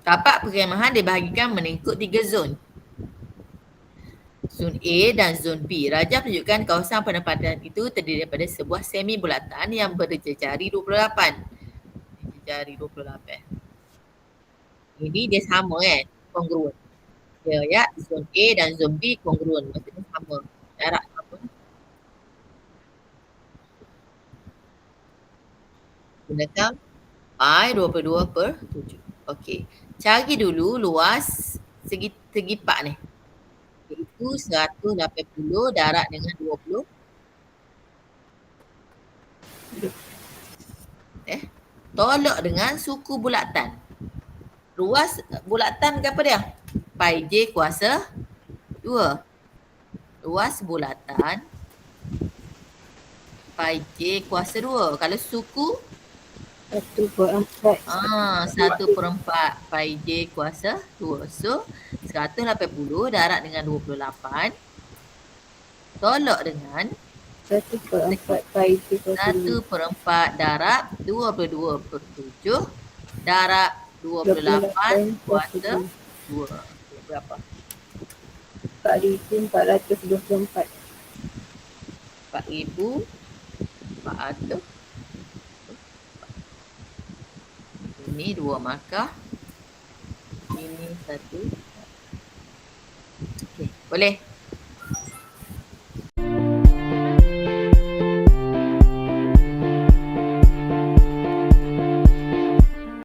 Tapak perkemahan dibahagikan mengikut 3 zon. Zon A dan zon B. Rajah menunjukkan kawasan penempatan itu terdiri daripada sebuah semi bulatan yang berjejari 28. Jejari 28. Ini dia sama kan? Kongruen. Ya, zon A dan zon B kongruen. Maksudnya sama. Jarak sama. Gunakan pi 22/7. Okey. Cari dulu luas segi pak ni. Iaitu 180 darab dengan 20. Tolak dengan suku bulatan. Ruas bulatan ke apa dia? Pi J kuasa 2. Luas bulatan pi J kuasa 2. Kalau suku 1/4. 1/4 pi J kuasa 2. So 180 darab dengan 28 tolak dengan 1/4 pi J kuasa 2. 1/4 darab 22/7 darab 28 kuasa 2. Berapa? 4,424. 4,400. Ini 2 markah. Ini 1. Okey, boleh.